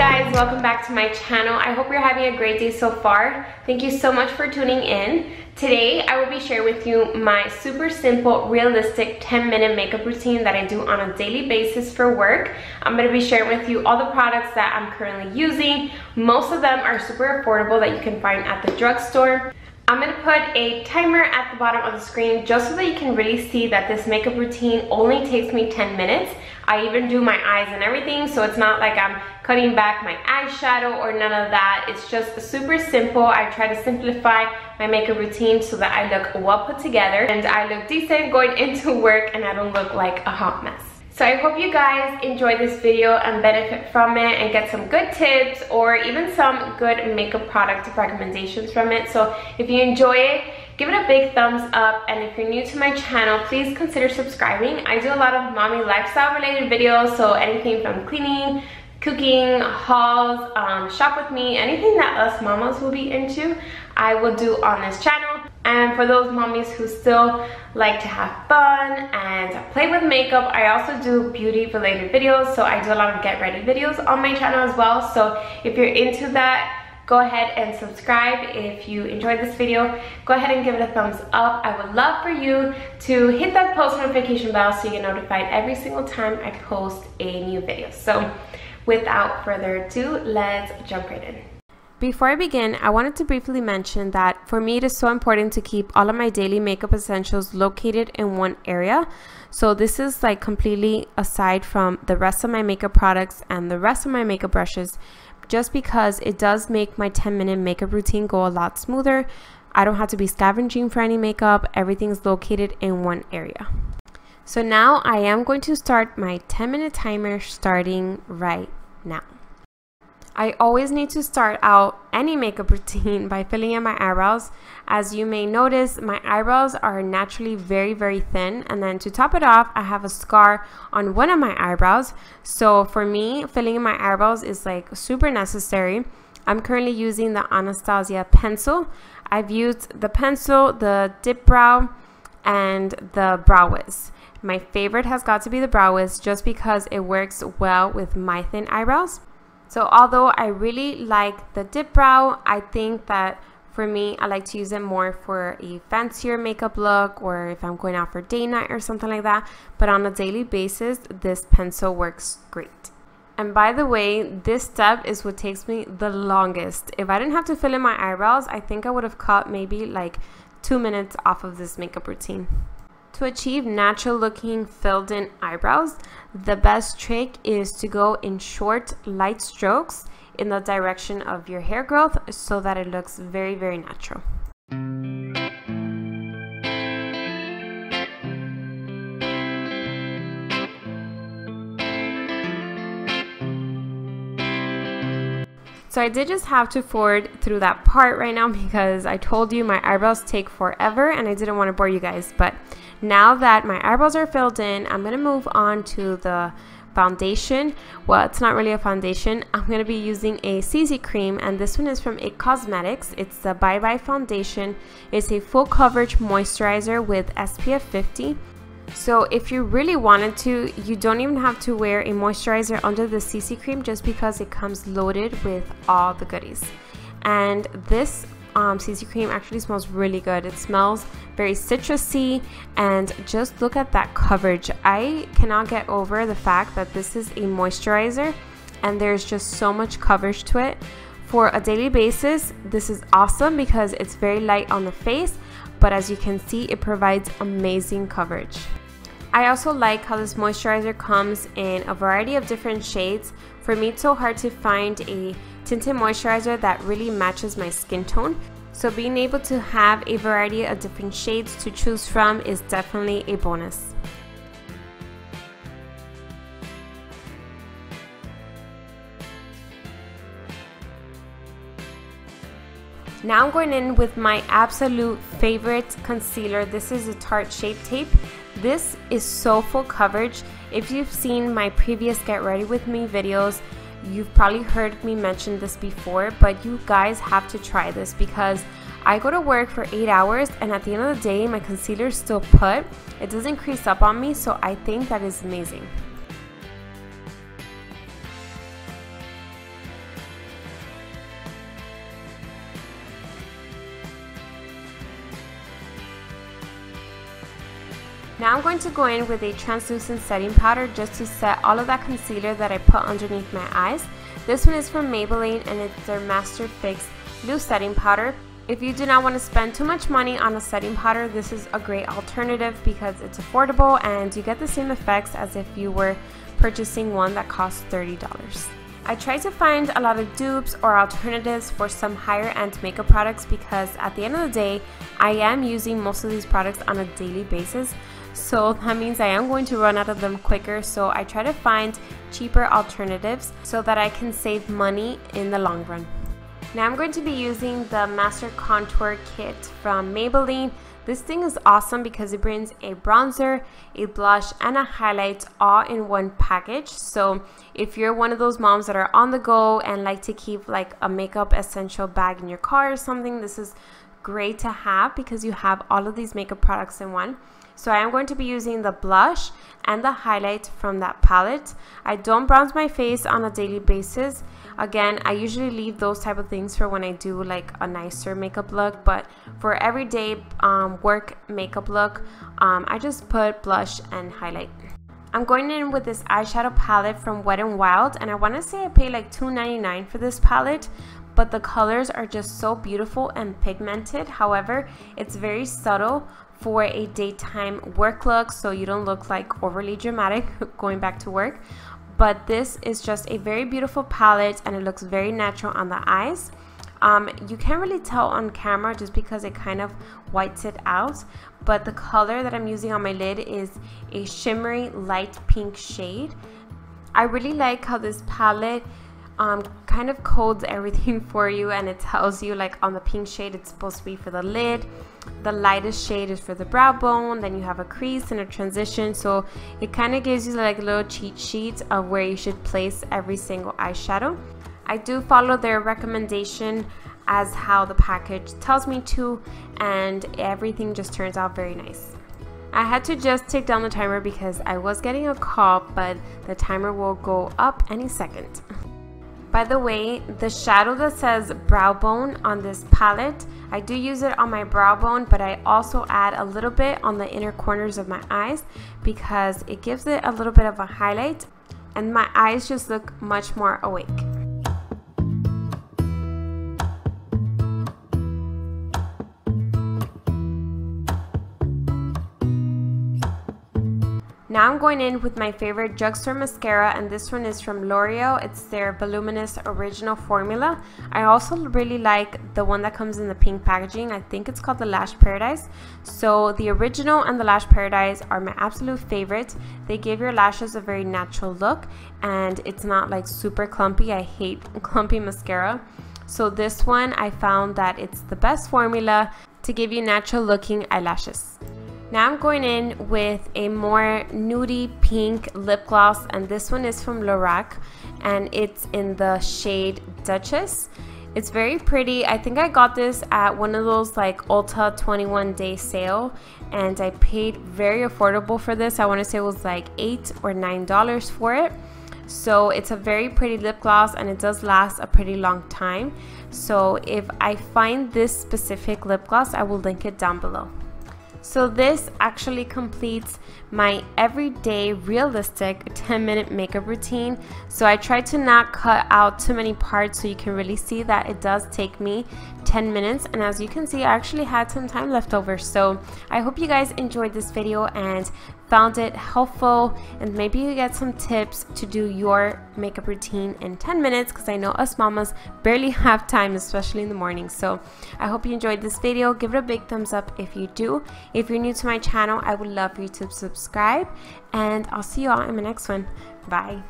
guys, welcome back to my channel. I hope you're having a great day so far. Thank you so much for tuning in. Today I will be sharing with you my super simple, realistic 10-minute makeup routine that I do on a daily basis for work. I'm going to be sharing with you all the products that I'm currently using. Most of them are super affordable that you can find at the drugstore. I'm going to put a timer at the bottom of the screen just so that you can really see that this makeup routine only takes me 10 minutes. I even do my eyes and everything, so it's not like I'm cutting back my eyeshadow or none of that. It's just super simple. I try to simplify my makeup routine so that I look well put together and I look decent going into work and I don't look like a hot mess. So I hope you guys enjoy this video and benefit from it and get some good tips or even some good makeup product recommendations from it. So if you enjoy it, give it a big thumbs up, and if you're new to my channel, please consider subscribing. I do a lot of mommy lifestyle related videos, so anything from cleaning, cooking, hauls, shop with me, anything that us mamas will be into, I will do on this channel. And for those mommies who still like to have fun and play with makeup, I also do beauty related videos. So I do a lot of get ready videos on my channel as well. So if you're into that, go ahead and subscribe. If you enjoyed this video, go ahead and give it a thumbs up. I would love for you to hit that post notification bell so you get notified every single time I post a new video. So without further ado, let's jump right in. Before I begin, I wanted to briefly mention that for me it is so important to keep all of my daily makeup essentials located in one area. So this is like completely aside from the rest of my makeup products and the rest of my makeup brushes, just because it does make my 10-minute makeup routine go a lot smoother. I don't have to be scavenging for any makeup. Everything's located in one area. So now I am going to start my 10-minute timer starting right now. I always need to start out any makeup routine by filling in my eyebrows. As you may notice, my eyebrows are naturally very thin, and then to top it off, I have a scar on one of my eyebrows. So for me, filling in my eyebrows is like super necessary. I'm currently using the Anastasia pencil. I've used the pencil, the dip brow, and the brow wiz. My favorite has got to be the brow wiz just because it works well with my thin eyebrows. So although I really like the dip brow, I think that for me, I like to use it more for a fancier makeup look or if I'm going out for date night or something like that. But on a daily basis, this pencil works great. And by the way, this step is what takes me the longest. If I didn't have to fill in my eyebrows, I think I would have cut maybe like 2 minutes off of this makeup routine. To achieve natural looking filled in eyebrows, the best trick is to go in short, light strokes in the direction of your hair growth so that it looks very natural. So I did just have to forward through that part right now because I told you my eyebrows take forever and I didn't want to bore you guys. But now that my eyebrows are filled in, I'm going to move on to the foundation. Well, it's not really a foundation. I'm going to be using a CC cream, and this one is from IT Cosmetics. It's the Bye Bye Foundation. It's a full coverage moisturizer with SPF 50. So if you really wanted to, you don't even have to wear a moisturizer under the CC cream just because it comes loaded with all the goodies. And this CC cream actually smells really good. It smells very citrusy, and just look at that coverage. I cannot get over the fact that this is a moisturizer and there's just so much coverage to it. For a daily basis, this is awesome because it's very light on the face, but as you can see, it provides amazing coverage. I also like how this moisturizer comes in a variety of different shades. For me, it's so hard to find a tinted moisturizer that really matches my skin tone. So being able to have a variety of different shades to choose from is definitely a bonus. Now I'm going in with my absolute favorite concealer. This is a Tarte Shape Tape. This is so full coverage. If you've seen my previous Get Ready With Me videos, you've probably heard me mention this before, but you guys have to try this because I go to work for 8 hours and at the end of the day, my concealer is still put. It doesn't crease up on me, so I think that is amazing. Now I'm going to go in with a translucent setting powder just to set all of that concealer that I put underneath my eyes. This one is from Maybelline and it's their Master Fix Loose Setting Powder. If you do not want to spend too much money on a setting powder, this is a great alternative because it's affordable and you get the same effects as if you were purchasing one that costs $30. I try to find a lot of dupes or alternatives for some higher end makeup products because at the end of the day, I am using most of these products on a daily basis. So that means I am going to run out of them quicker. So I try to find cheaper alternatives so that I can save money in the long run. Now I'm going to be using the Master Contour Kit from Maybelline. This thing is awesome because it brings a bronzer, a blush, and a highlight all in one package. So if you're one of those moms that are on the go and like to keep like a makeup essential bag in your car or something, this is great to have because you have all of these makeup products in one. So I am going to be using the blush and the highlight from that palette. I don't bronze my face on a daily basis. Again, I usually leave those type of things for when I do like a nicer makeup look, but for everyday work makeup look, I just put blush and highlight. I'm going in with this eyeshadow palette from Wet n Wild, and I want to say I paid like $2.99 for this palette, but the colors are just so beautiful and pigmented. However, it's very subtle for a daytime work look, so you don't look like overly dramatic going back to work. But this is just a very beautiful palette and it looks very natural on the eyes. You can't really tell on camera just because it kind of whites it out, but the color that I'm using on my lid is a shimmery light pink shade. I really like how this palette kind of codes everything for you, and it tells you like on the pink shade it's supposed to be for the lid, the lightest shade is for the brow bone, then you have a crease and a transition, so it kind of gives you like a little cheat sheet of where you should place every single eyeshadow. I do follow their recommendation as how the package tells me to, and everything just turns out very nice. I had to just take down the timer because I was getting a call, but the timer will go up any second. By the way, the shadow that says brow bone on this palette, I do use it on my brow bone, but I also add a little bit on the inner corners of my eyes because it gives it a little bit of a highlight and my eyes just look much more awake. Now I'm going in with my favorite drugstore mascara, and this one is from L'Oreal. It's their Voluminous Original Formula. I also really like the one that comes in the pink packaging. I think it's called the Lash Paradise. So the original and the Lash Paradise are my absolute favorite. They give your lashes a very natural look and it's not like super clumpy. I hate clumpy mascara. So this one, I found that it's the best formula to give you natural looking eyelashes. Now I'm going in with a more nudie pink lip gloss, and this one is from Lorac and it's in the shade Duchess. It's very pretty. I think I got this at one of those like Ulta 21-day sale and I paid very affordable for this. I want to say it was like $8 or $9 for it. So it's a very pretty lip gloss and it does last a pretty long time. So if I find this specific lip gloss, I will link it down below. So this actually completes my everyday realistic 10-minute makeup routine. So I tried to not cut out too many parts so you can really see that it does take me 10 minutes, and as you can see, I actually had some time left over. So I hope you guys enjoyed this video and found it helpful, and maybe you get some tips to do your makeup routine in 10 minutes because I know us mamas barely have time, especially in the morning. So I hope you enjoyed this video. Give it a big thumbs up if you do. If you're new to my channel, I would love for you to subscribe, and I'll see you all in my next one. Bye.